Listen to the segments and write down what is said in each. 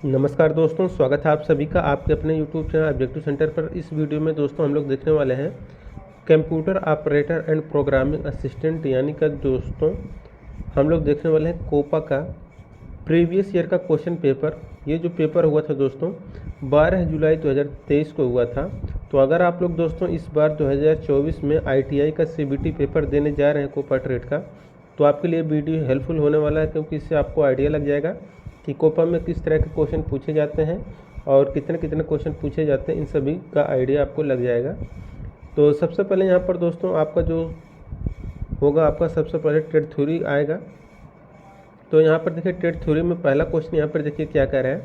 नमस्कार दोस्तों, स्वागत है आप सभी का आपके अपने YouTube चैनल ऑब्जेक्टिव सेंटर पर। इस वीडियो में दोस्तों हम लोग देखने वाले हैं computer operator and programming assistant, यानी कि दोस्तों हम लोग देखने वाले हैं कोपा का प्रीवियस ईयर का क्वेश्चन पेपर। ये जो पेपर हुआ था दोस्तों 12 जुलाई 2023 को हुआ था। तो अगर आप लोग दोस्तों इस बार 2024 में ITI का CBT पेपर देने जा रहे हैं कोपा ट्रेड का, तो आपके लिए वीडियो हेल्पफुल होने वाला है, क्योंकि इससे आपको आइडिया लग जाएगा कि कोपा में किस तरह के क्वेश्चन पूछे जाते हैं और कितने कितने क्वेश्चन पूछे जाते हैं, इन सभी का आइडिया आपको लग जाएगा। तो सबसे पहले यहाँ पर दोस्तों आपका जो होगा, आपका सबसे पहले ट्रेड थ्योरी आएगा। तो यहाँ पर देखिए ट्रेड थ्योरी में पहला क्वेश्चन यहाँ पर देखिए क्या कह रहा है,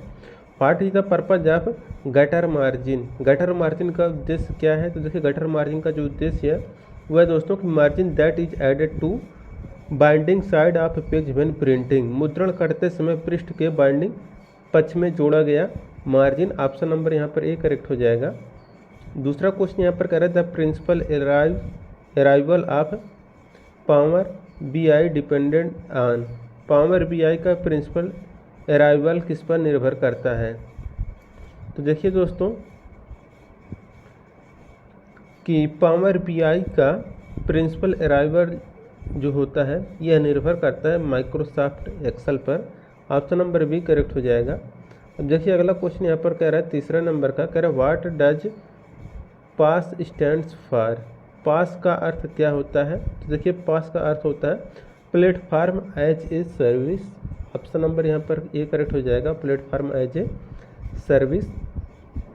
what is the purpose of gutter margin. Gutter margin का उद्देश्य क्या है? तो देखिए गटर मार्जिन का जो उद्देश्य है वह है दोस्तों कि margin that is added to binding side of page when printing. मुद्रण करते समय पृष्ठ के बाइंडिंग पक्ष में जोड़ा गया मार्जिन। ऑप्शन नंबर यहाँ पर ए करेक्ट हो जाएगा। दूसरा क्वेश्चन यहाँ पर कह रहा है the principal arrival of Power BI dependent on. Power BI का प्रिंसिपल अराइवल किस पर निर्भर करता है? तो देखिए दोस्तों कि पावर BI का प्रिंसिपल अराइवल जो होता है यह निर्भर करता है माइक्रोसॉफ्ट एक्सेल पर। ऑप्शन नंबर बी करेक्ट हो जाएगा। अब देखिए अगला क्वेश्चन यहाँ पर कह रहा है तीसरा नंबर का, कह रहा है what does pass stands for. Pass का अर्थ क्या होता है? तो देखिए पास का अर्थ होता है platform as a service. Option number यहाँ पर ए करेक्ट हो जाएगा, प्लेटफार्म एज ए सर्विस।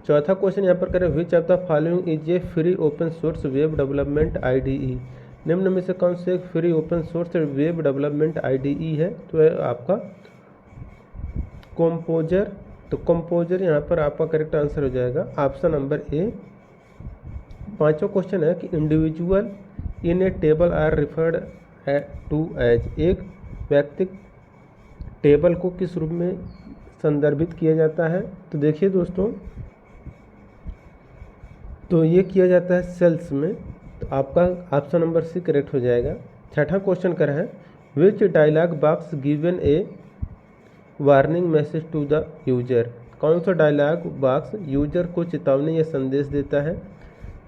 चौथा क्वेश्चन यहाँ पर कह रहे हैं which of the following is a free open source web development IDE। निम्न में से कौन से एक free open source web development IDE है? तो है आपका कंपोजर। तो कंपोजर यहाँ पर आपका करेक्ट आंसर हो जाएगा, ऑप्शन नंबर ए। पांचवा क्वेश्चन है कि individual in a table are referred to as. एक व्यक्ति टेबल को किस रूप में संदर्भित किया जाता है? तो देखिए दोस्तों तो ये किया जाता है सेल्स में। तो आपका ऑप्शन नंबर सी करेक्ट हो जाएगा। छठा क्वेश्चन कर है which dialog box given a warning message to the user. कौन सा डायलॉग बॉक्स यूजर को चेतावनी या संदेश देता है?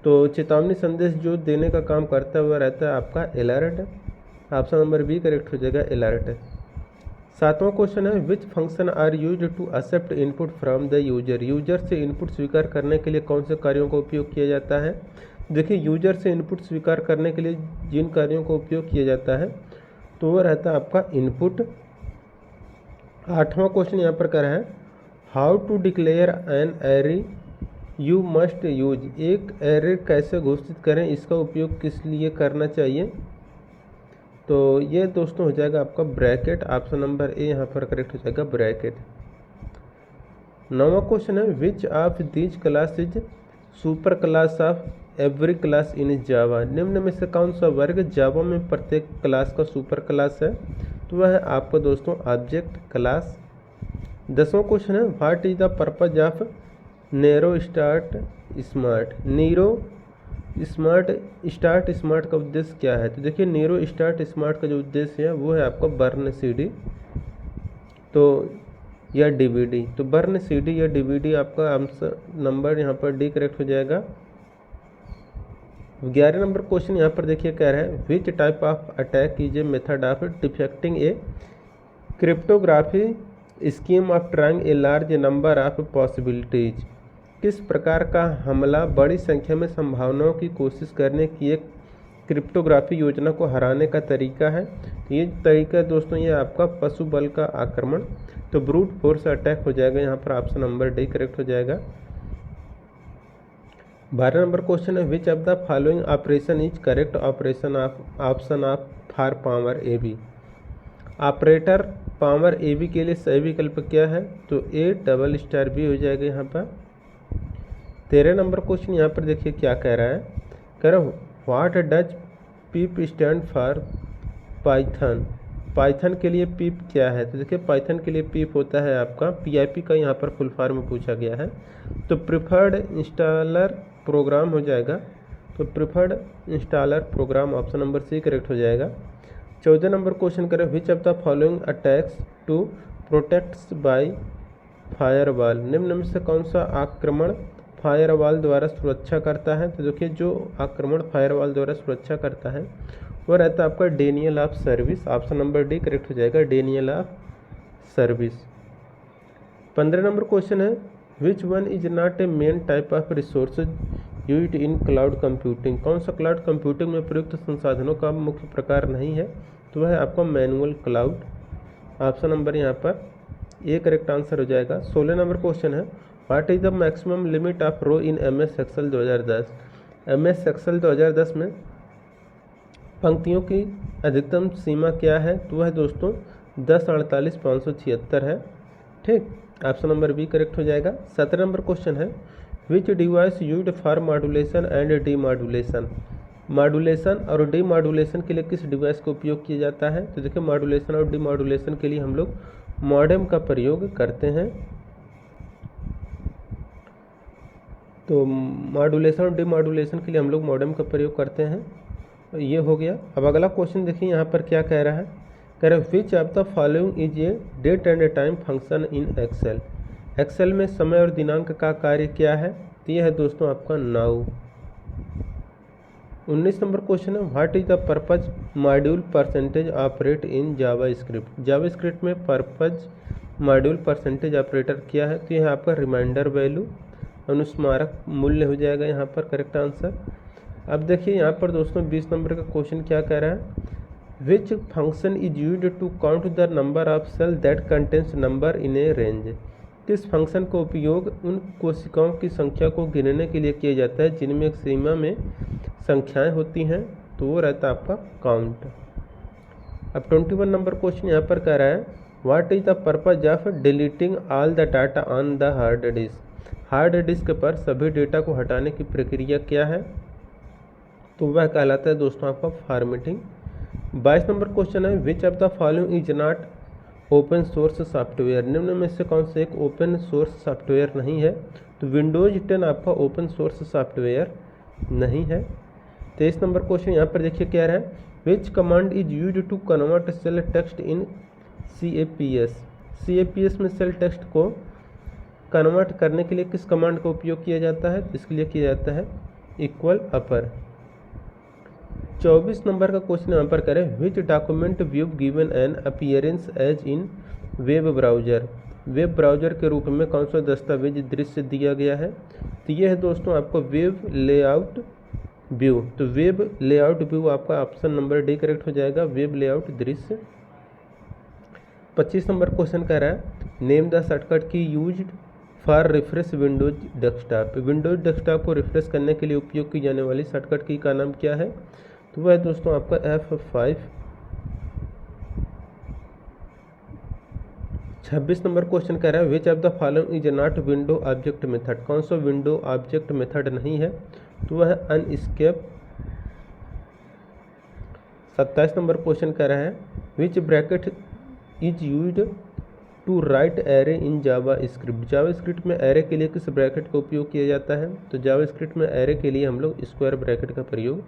तो चेतावनी संदेश जो देने का काम करता है वह रहता है आपका alert. Option number B correct हो जाएगा, अलर्ट। सातवां क्वेश्चन है which function are use to accept input from the user. User से इनपुट स्वीकार करने के लिए कौन से कार्यों का उपयोग किया जाता है? देखिए यूजर से इनपुट स्वीकार करने के लिए जिन कार्यों का उपयोग किया जाता है तो वो रहता है आपका इनपुट। आठवां क्वेश्चन यहाँ पर कर रहा है how to declare an array you must use. एक एरे कैसे घोषित करें, इसका उपयोग किस लिए करना चाहिए? तो ये दोस्तों हो जाएगा आपका ब्रैकेट। ऑप्शन नंबर ए यहाँ पर करेक्ट हो जाएगा, ब्रैकेट। नौवां क्वेश्चन है which of these class is super class of every class in Java. निम्न में से कौन सा वर्ग जावा में प्रत्येक क्लास का सुपर क्लास है? तो वह है आपका दोस्तों ऑब्जेक्ट क्लास। 10वां क्वेश्चन है what is the purpose of Nero start smart. Nero start smart का उद्देश्य क्या है? तो देखिए नीरो स्टार्ट स्मार्ट का जो उद्देश्य है वो है आपका बर्न CD तो या DVD। तो बर्न CD या DVD आपका आंसर नंबर यहाँ पर डी करेक्ट हो जाएगा। 11 नंबर क्वेश्चन यहाँ पर देखिए कह रहा है which type of attack is a method of defecting a cryptography scheme of trying a large number of possibilities. किस प्रकार का हमला बड़ी संख्या में संभावनाओं की कोशिश करने की एक क्रिप्टोग्राफी योजना को हराने का तरीका है? ये तरीका दोस्तों ये आपका पशु बल का आक्रमण, तो ब्रूट फोर्स अटैक हो जाएगा। यहाँ पर ऑप्शन नंबर डी करेक्ट हो जाएगा। 12 नंबर क्वेश्चन है which of the following operation is correct operation option of for power AB। Operator power AB के लिए सही विकल्प क्या है? तो A डबल स्टार B हो जाएगा यहाँ पर। 13 नंबर क्वेश्चन यहाँ पर देखिए क्या कह रहा है, कह रहा what does pip stand for Python. Python के लिए पीप क्या है? तो देखिए पाइथन के लिए पीप होता है आपका PIP का यहाँ पर फुल फॉर्म पूछा गया है। तो प्रिफर्ड इंस्टॉलर प्रोग्राम हो जाएगा। तो preferred installer program option number C correct हो जाएगा। 14 नंबर क्वेश्चन करें which of the following attacks to protects by firewall. निम्न में से कौन सा आक्रमण फायरवॉल द्वारा सुरक्षा करता है? तो देखिए जो आक्रमण फायरवॉल द्वारा सुरक्षा करता है वो रहता है आपका denial of service. Option number D correct हो जाएगा, denial of service. 15 number question है, which one is not a main type of resources used in cloud computing? कौन सा क्लाउड कंप्यूटिंग में प्रयुक्त संसाधनों का मुख्य प्रकार नहीं है? तो वह है आपका मैनुअल क्लाउड। ऑप्शन नंबर यहाँ पर ए करेक्ट आंसर हो जाएगा। 16 नंबर क्वेश्चन है, what is the maximum limit of row in MS Excel 2010? MS Excel 2010 में पंक्तियों की अधिकतम सीमा क्या है? तो वह दोस्तों 1048,576 है। ठीक, ऑप्शन नंबर बी करेक्ट हो जाएगा। 17 नंबर क्वेश्चन है, which device used for modulation and demodulation? Modulation और डीमॉड्यूलेशन के लिए किस डिवाइस का उपयोग किया जाता है? तो देखिए मॉड्यूलेशन और डीमॉड्यूलेशन के लिए हम लोग मॉडेम का प्रयोग करते हैं। तो मॉड्यूलेशन और डीमॉड्यूलेशन के लिए हम लोग मॉडेम का प्रयोग करते हैं। ये हो गया। अब अगला क्वेश्चन देखिए यहाँ पर क्या कह रहा है, कह रहा है which of the following is a date and time function in Excel? Excel में समय और दिनांक का कार्य क्या है? तो यह है दोस्तों आपका नाउ। 19 नंबर क्वेश्चन है, what is the purpose module percentage operate in JavaScript? JavaScript में पर्पज मॉड्यूल परसेंटेज ऑपरेटर क्या है? तो यह आपका रिमाइंडर वैल्यू अनुस्मारक मूल्य हो जाएगा यहाँ पर करेक्ट आंसर। अब देखिए यहाँ पर दोस्तों 20 नंबर का क्वेश्चन क्या कह रहा है, which function is used to count the number of cell that contains number in a range? किस फंक्शन का उपयोग उन कोशिकाओं की संख्या को गिनने के लिए किया जाता है जिनमें एक सीमा में संख्याएं होती हैं? तो वो रहता है आपका काउंट। अब 21 नंबर क्वेश्चन यहाँ पर कह रहा है, what is the purpose of deleting all the data on the hard disk? Hard disk पर सभी डेटा को हटाने की प्रक्रिया क्या है? तो वह कहलाता है दोस्तों आपका फॉर्मेटिंग। 22 नंबर क्वेश्चन है, which of the following is not open source software? निम्न में से कौन से एक ओपन सोर्स सॉफ्टवेयर नहीं है? तो विंडोज 10 आपका ओपन सोर्स सॉफ्टवेयर नहीं है। 23 नंबर क्वेश्चन यहाँ पर देखिए क्या है, which command is used to convert cell text in CAPS? CAPS में सेल टेक्स्ट को कन्वर्ट करने के लिए किस कमांड का उपयोग किया जाता है? इसके लिए किया जाता है इक्वल अपर। 24 नंबर का क्वेश्चन यहाँ पर करें, which document view given an appearance as in web browser? Web browser के रूप में कौन सा दस्तावेज दृश्य दिया गया है? तो ये है दोस्तों आपको वेब लेआउट व्यू। तो वेब लेआउट व्यू आपका ऑप्शन नंबर डी करेक्ट हो जाएगा, वेब लेआउट दृश्य। 25 नंबर क्वेश्चन कह रहा है, नेम द शॉर्टकट की used for refresh Windows desktop? Windows desktop को रिफ्रेश करने के लिए उपयोग की जाने वाली शॉर्टकट की का नाम क्या है? तो वह है दोस्तों आपका F5। 26 नंबर क्वेश्चन कह रहा है, which of the following is not window object method? कौन सा विंडो ऑब्जेक्ट मेथड नहीं है? तो वह है अनस्केप। 27 नंबर क्वेश्चन कह रहा है, which bracket is used to write array in JavaScript? JavaScript में एरे के लिए किस ब्रैकेट का उपयोग किया जाता है? तो जावा स्क्रिप्ट में एरे के लिए हम लोग स्क्वायर ब्रैकेट का प्रयोग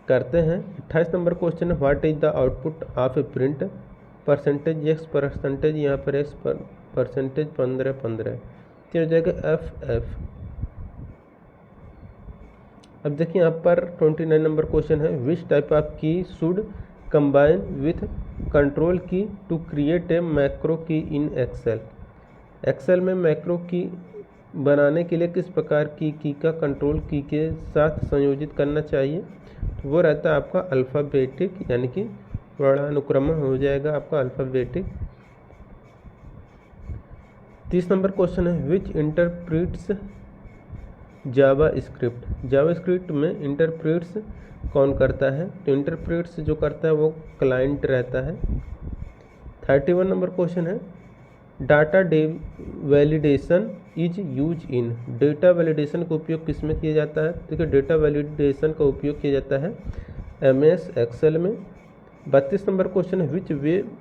करते हैं। 28 नंबर क्वेश्चन है, what is the output of A print? Percentage x percentage यहाँ पर एक्स परसेंटेज 15 तो हो जाएगा FF। अब देखिए यहाँ पर 29 नंबर क्वेश्चन है, विच टाइप ऑफ की शुड कंबाइन विथ कंट्रोल की टू क्रिएट ए मैक्रो की इन एक्सेल? एक्सेल में मैक्रो की बनाने के लिए किस प्रकार की का कंट्रोल की के साथ संयोजित करना चाहिए? तो वो रहता है आपका अल्फ़ाबेटिक, यानी कि वर्णानुक्रम हो जाएगा आपका अल्फ़ाबेटिक। 30 नंबर क्वेश्चन है, विच इंटरप्रीट्स जावा स्क्रिप्ट? जावा स्क्रिप्ट में इंटरप्रीट्स कौन करता है? तो इंटरप्रीट्स जो करता है वो क्लाइंट रहता है। 31 नंबर क्वेश्चन है, data validation is use in? Data validation का उपयोग किस में किया जाता है? देखिए डेटा वैलिडेशन का उपयोग किया जाता है MS एक्सेल में। 32 नंबर क्वेश्चन है, which web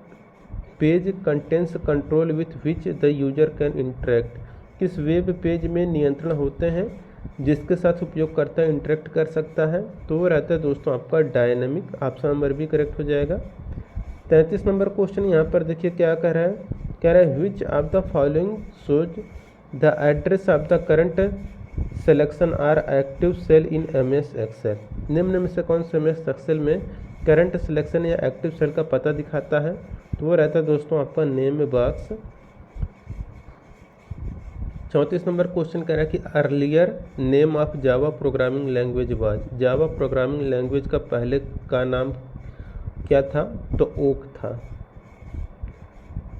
page contents control with which the user can interact? किस वेब पेज में नियंत्रण होते हैं जिसके साथ उपयोगकर्ता इंटरेक्ट कर सकता है? तो वो रहता है दोस्तों आपका डायनेमिक। ऑप्शन नंबर भी करेक्ट हो जाएगा। 33 नंबर क्वेश्चन यहाँ पर देखिए क्या कह रहा है, कह रहा है which of the following shows the address of the current selection or active cell in MS Excel. निम्न में से कौन सा MS एक्सेल में करंट सिलेक्शन या एक्टिव सेल का पता दिखाता है? तो वो रहता है दोस्तों आपका नेम बॉक्स। 34 नंबर क्वेश्चन कह रहा है कि earlier name of Java programming language was. Java programming language का पहले का नाम क्या था? तो ओक था।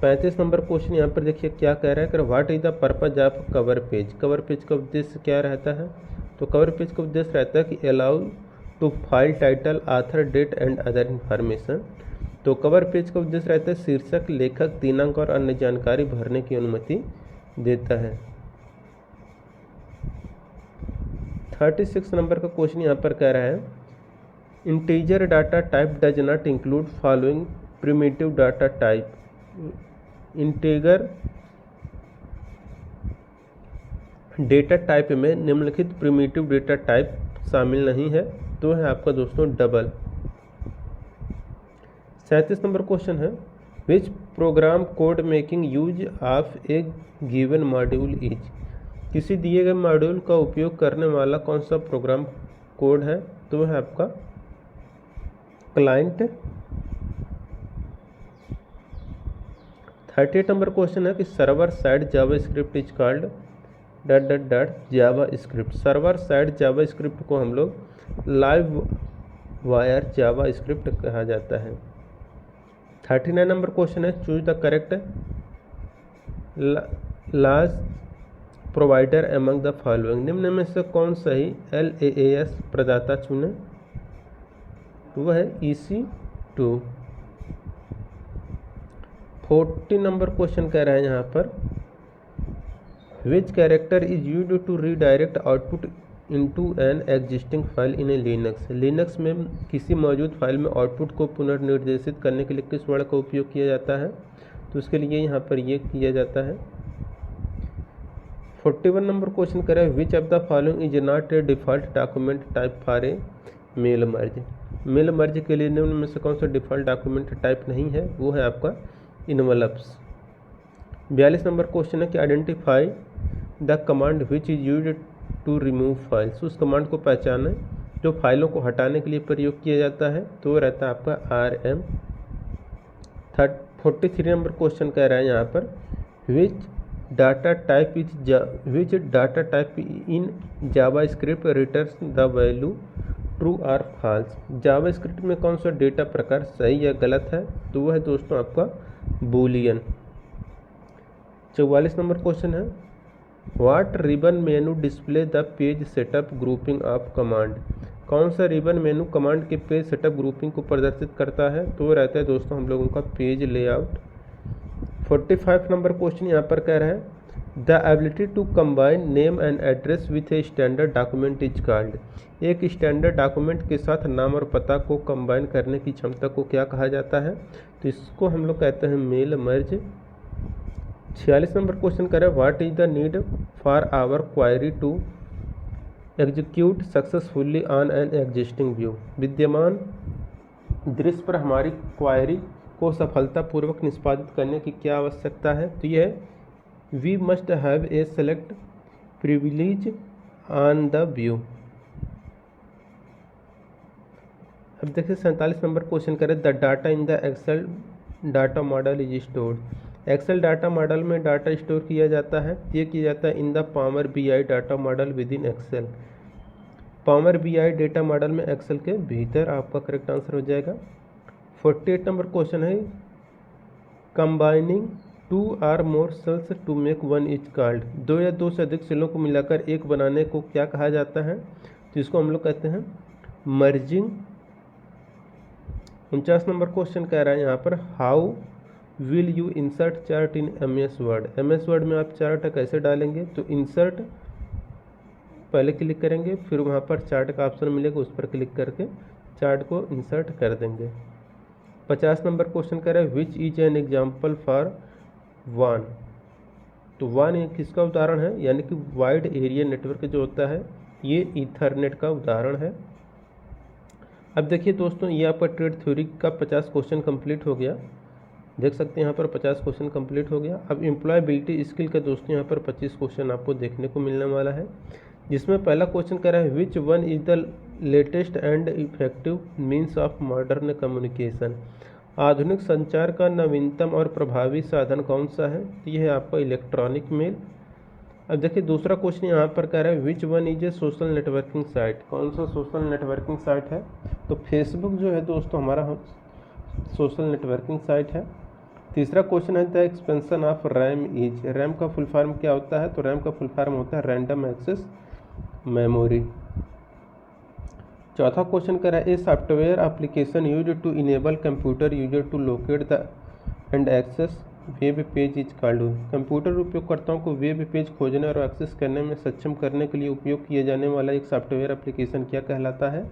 35 नंबर क्वेश्चन यहाँ पर देखिए क्या कह रहा है कि what is the purpose of cover page. Cover page का उद्देश्य क्या रहता है? तो कवर पेज का उद्देश्य रहता है कि allow to file title, author, date and other information. तो कवर पेज का उद्देश्य रहता है शीर्षक, लेखक, दिनांक और अन्य जानकारी भरने की अनुमति देता है। 36 नंबर का क्वेश्चन यहाँ पर कह रहा है integer data type does not include following primitive data type. Integer data type में निम्नलिखित प्रिमिटिव डेटा टाइप शामिल नहीं है, तो है आपका दोस्तों डबल। 37 नंबर क्वेश्चन है विच program code making use of A given module is. किसी दिए गए मॉड्यूल का उपयोग करने वाला कौन सा प्रोग्राम कोड है? तो है आपका क्लाइंट। 38 नंबर क्वेश्चन है कि server side Java script is called Java script. Server side Java script को हम लोग लाइव वायर जावा स्क्रिप्ट कहा जाता है। 39 नंबर क्वेश्चन है choose the correct last provider among the following. निम्न में से कौन सही LAAS प्रदाता चुने? वह है EC2। 40 नंबर क्वेश्चन कह रहा है यहाँ पर which character is used to redirect output into an existing file in a Linux. Linux में किसी मौजूद फाइल में आउटपुट को पुनर्निर्देशित करने के लिए किस वर्ड का उपयोग किया जाता है? तो उसके लिए यहाँ पर ये किया जाता है। 41 नंबर क्वेश्चन कर रहा है which of the following is not a default document type for a mail merge. Mail merge के लिए निम्न में से कौन सा डिफ़ॉल्ट डॉक्यूमेंट टाइप नहीं है? वो है आपका इनवलप्स। 42 नंबर क्वेश्चन है कि identify the command which is used to remove files. उस कमांड को पहचानें जो फाइलों को हटाने के लिए प्रयोग किया जाता है, तो वो रहता है आपका RM। 43 नंबर क्वेश्चन कह रहा है यहाँ पर which data type in JavaScript return the value true और फॉल्स। जावा स्क्रिप्ट में कौन सा डेटा प्रकार सही या गलत है? तो वह है दोस्तों आपका बूलियन। 44 नंबर क्वेश्चन है what ribbon menu display the page setup grouping of command. कौन सा रिबन मेनू कमांड के पेज सेटअप ग्रुपिंग को प्रदर्शित करता है? तो वो रहता है दोस्तों हम लोगों का पेज लेआउट। 45 नंबर क्वेश्चन यहाँ पर कह रहा है the ability to combine name and address with a standard document is called. एक स्टैंडर्ड डॉक्यूमेंट के साथ नाम और पता को कंबाइन करने की क्षमता को क्या कहा जाता है? तो इसको हम लोग कहते हैं मेल मर्ज। 46 नंबर क्वेश्चन कर रहा है what is the need for our query to execute successfully on an existing view. विद्यमान दृश्य पर हमारी क्वायरी को सफलतापूर्वक निष्पादित करने की क्या आवश्यकता है? तो यह है we must have a select privilege on the view. अब देखिए 47 नंबर क्वेश्चन करें the data in the Excel data model is stored. Excel data model में डाटा स्टोर किया जाता है, ये किया जाता है in the power BI data model with in Excel. Power BI data model में एक्सेल के भीतर आपका करेक्ट आंसर हो जाएगा। 48 नंबर क्वेश्चन है combining 2 or more cells to make 1 is called. 2 या 2 से अधिक सेलों को मिलाकर एक बनाने को क्या कहा जाता है? तो इसको हम लोग कहते हैं मर्जिंग। 49 नंबर क्वेश्चन कह रहा है यहाँ पर how will you insert chart in MS word. MS word में आप चार्ट कैसे डालेंगे? तो इंसर्ट पहले क्लिक करेंगे, फिर वहाँ पर चार्ट का ऑप्शन मिलेगा, उस पर क्लिक करके चार्ट को इंसर्ट कर देंगे। 50 नंबर क्वेश्चन कह रहा है which is an example for WAN। तो WAN ये किसका उदाहरण है? यानी कि वाइड एरिया नेटवर्क जो होता है ये ईथरनेट का उदाहरण है। अब देखिए दोस्तों ये आपका ट्रेड थ्योरी का 50 क्वेश्चन कंप्लीट हो गया। देख सकते हैं यहाँ पर 50 क्वेश्चन कंप्लीट हो गया। अब एम्प्लॉयबिलिटी स्किल का दोस्तों यहाँ पर 25 क्वेश्चन आपको देखने को मिलने वाला है, जिसमें पहला क्वेश्चन कह रहा है which one is the latest and effective means of modern communication. आधुनिक संचार का नवीनतम और प्रभावी साधन कौन सा है? ये है आपका इलेक्ट्रॉनिक मेल। अब देखिए दूसरा क्वेश्चन यहाँ पर कह रहा है which one is A social networking site. कौन सा सोशल नेटवर्किंग साइट है? तो फेसबुक जो है दोस्तों हमारा सोशल नेटवर्किंग साइट है। तीसरा क्वेश्चन है the expansion of RAM is. RAM का फुल फॉर्म क्या होता है? तो रैम का फुल फॉर्म होता है रैंडम एक्सेस मेमोरी। चौथा क्वेश्चन कह रहा है a software application use to enable computer user to locate the and access web page is called. Computer उपयोगकर्ताओं को वेब पेज खोजने और एक्सेस करने में सक्षम करने के लिए उपयोग किए जाने वाला एक सॉफ्टवेयर एप्लीकेशन क्या कहलाता है?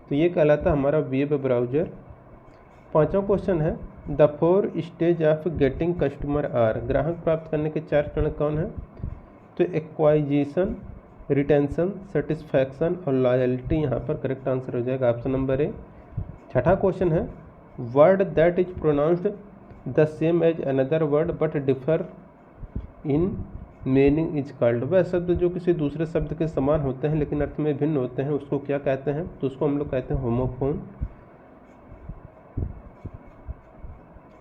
तो ये कहलाता है हमारा वेब ब्राउजर। पांचवा क्वेश्चन है the 4 stage of getting customer are. ग्राहक प्राप्त करने के 4 चरण कौन है? तो एक्वाइजिशन, रिटेंशन, सेटिस्फैक्शन और लॉयल्टी यहाँ पर करेक्ट आंसर हो जाएगा ऑप्शन नंबर ए। छठा क्वेश्चन है word that is pronounced the same as another word but differ in meaning is called. वह शब्द जो किसी दूसरे शब्द के समान होते हैं लेकिन अर्थ में भिन्न होते हैं उसको क्या कहते हैं? तो उसको हम लोग कहते हैं होमोफोन।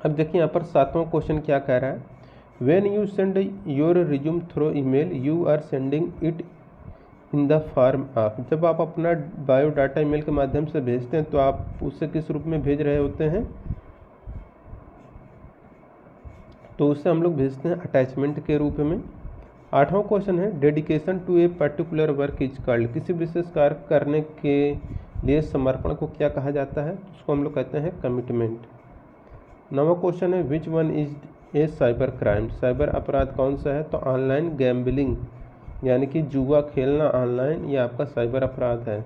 अब देखिए यहाँ पर सातवां क्वेश्चन क्या कह रहा है when you send your resume through email you are sending it in the form of. जब आप अपना बायोडाटा ईमेल के माध्यम से भेजते हैं तो आप उसे किस रूप में भेज रहे होते हैं? तो उसे हम लोग भेजते हैं अटैचमेंट के रूप में। आठवां क्वेश्चन है dedication to a particular work is called. किसी विशेष कार्य करने के लिए समर्पण को क्या कहा जाता है? उसको हम लोग कहते हैं कमिटमेंट। नौवां क्वेश्चन है which one is A cyber crime. Cyber अपराध कौन सा है? तो ऑनलाइन गैम्बलिंग यानी कि जुआ खेलना ऑनलाइन, ये आपका साइबर अपराध है।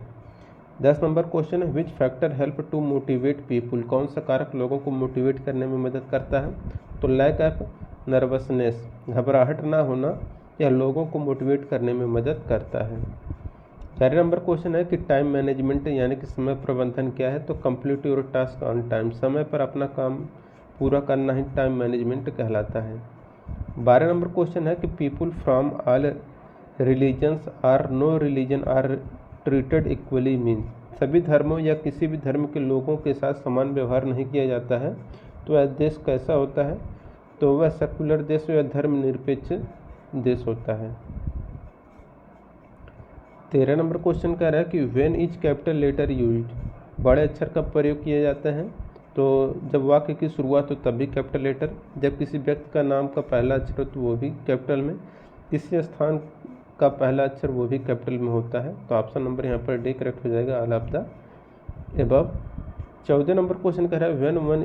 10 नंबर क्वेश्चन है which factor help to motivate people. कौन सा कारक लोगों को मोटिवेट करने में मदद करता है? तो लैक ऑफ नर्वसनेस, घबराहट ना होना, यह लोगों को मोटिवेट करने में मदद करता है। 11 नंबर क्वेश्चन है कि टाइम मैनेजमेंट यानी कि समय प्रबंधन क्या है? तो complete your task on time. समय पर अपना काम पूरा करना ही टाइम मैनेजमेंट कहलाता है। 12 नंबर क्वेश्चन है कि people from all religions are no religion are treated equally means. सभी धर्मों या किसी भी धर्म के लोगों के साथ समान व्यवहार नहीं किया जाता है। तो वह देश कैसा होता है? तो वह सेकुलर देश या धर्मनिरपेक्ष देश होता है। 13 नंबर क्वेश्चन कह रहा है कि when is capital letter used. बड़े अक्षर का प्रयोग किया जाता है? तो जब वाक्य की शुरुआत हो तब भी कैपिटल लेटर, जब किसी व्यक्ति का नाम का पहला अक्षर हो तो वो भी कैपिटल में, किसी स्थान का पहला अक्षर वो भी कैपिटल में होता है। तो ऑप्शन नंबर यहाँ पर डी करेक्ट हो जाएगा all of the above. 14 number question कह रहा है when one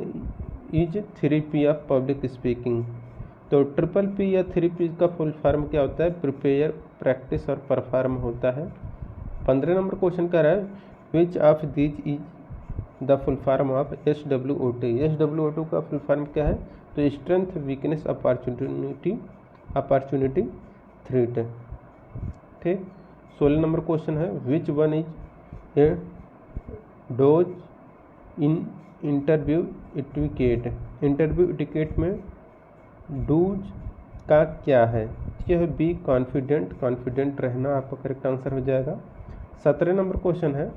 is 3P of public speaking. तो ट्रिपल P या 3P का फुल फॉर्म क्या होता है? प्रिपेयर, प्रैक्टिस और परफॉर्म होता है। 15 नंबर क्वेश्चन कह रहा है which of these is the full form of SWOT। SWOT का फुल फॉर्म क्या है? तो स्ट्रेंथ, वीकनेस, अपॉर्चुनिटी, थ्रेट। ठीक। 16 नंबर क्वेश्चन है which one is a do's in interview etiquette. Interview etiquette में डूज का क्या है? यह है बी कॉन्फिडेंट, कॉन्फिडेंट रहना आपका करेक्ट आंसर हो जाएगा। 17 नंबर क्वेश्चन है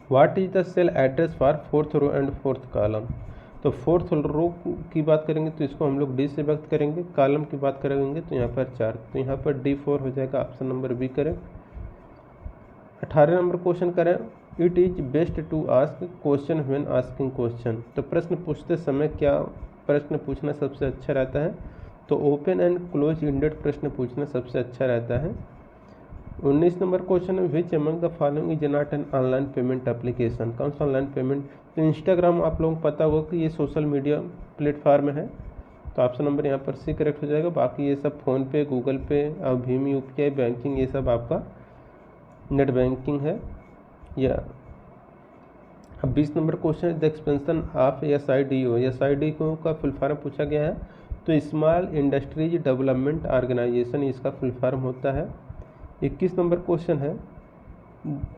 what is the cell address for 4th row and 4th column. तो 4th रो की बात करेंगे तो इसको हम लोग डी से व्यक्त करेंगे, कॉलम की बात करेंगे तो यहाँ पर 4, तो यहाँ पर D4 हो जाएगा ऑप्शन नंबर बी करें। 18 नंबर क्वेश्चन करें it is best to ask question when asking question. तो प्रश्न पूछते समय क्या प्रश्न पूछना सबसे अच्छा रहता है? तो ओपन एंड क्लोज इंडेड प्रश्न पूछना सबसे अच्छा रहता है। 19 नंबर क्वेश्चन है which among the following is not an online payment application. कौन सा ऑनलाइन पेमेंट? तो इंस्टाग्राम आप लोगों को पता होगा कि ये सोशल मीडिया प्लेटफॉर्म है, तो ऑप्शन नंबर यहाँ पर सी करेक्ट हो जाएगा। बाकी ये सब फ़ोन पे, गूगल पे और भीम UPI बैंकिंग ये सब आपका नेट बैंकिंग है। या अब 20 नंबर क्वेश्चन है the expansion of SIDO। SIDO का फुल फॉर्म पूछा गया है, तो स्मॉल इंडस्ट्रीज डेवलपमेंट ऑर्गेनाइजेशन इसका फुल फॉर्म होता है। 21 नंबर क्वेश्चन है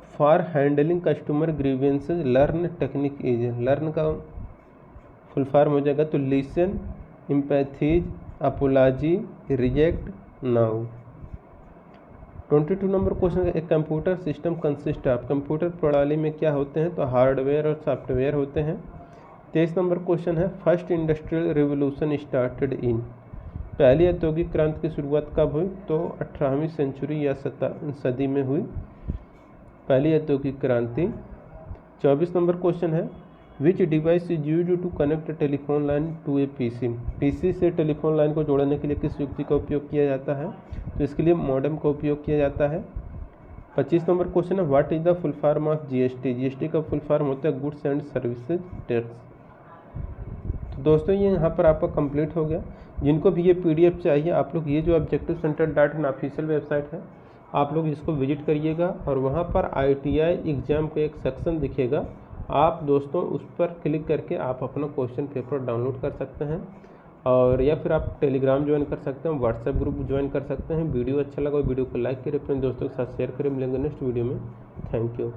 for handling customer grievances learn technique is. Learn का फुल फॉर्म हो जाएगा तो listen, empathise, apology, reject, now. 22 number question, एक computer system consist of, computer प्रणाली में क्या होते हैं तो हार्डवेयर और सॉफ्टवेयर होते हैं। 23 नंबर क्वेश्चन है, first industrial revolution started in, पहली औद्योगिक क्रांति की शुरुआत कब हुई तो 18वीं सेंचुरी या सदी में हुई पहली औद्योगिक क्रांति। 24 नंबर क्वेश्चन है, which device is used to connect telephone line to a PC, PC से टेलीफोन लाइन को जोड़ने के लिए किस युक्ति का उपयोग किया जाता है तो इसके लिए मॉडेम का उपयोग किया जाता है। 25 नंबर क्वेश्चन है, what is the full form of GST, GST का फुल फॉर्म होता है गुड्स एंड सर्विसेज टैक्स। तो दोस्तों ये यहाँ पर आपका कंप्लीट हो गया। जिनको भी ये पीडीएफ चाहिए आप लोग ये जो objectivecenter.in ऑफिशियल वेबसाइट है आप लोग इसको विजिट करिएगा और वहाँ पर ITI एग्ज़ाम का एक सेक्शन दिखेगा, आप दोस्तों उस पर क्लिक करके आप अपना क्वेश्चन पेपर डाउनलोड कर सकते हैं और या फिर आप टेलीग्राम ज्वाइन कर सकते हैं, व्हाट्सएप ग्रुप ज्वाइन कर सकते हैं। वीडियो अच्छा लगा वीडियो को लाइक करें, अपने दोस्तों के साथ शेयर करें। मिलेंगे नेक्स्ट वीडियो में। Thank you.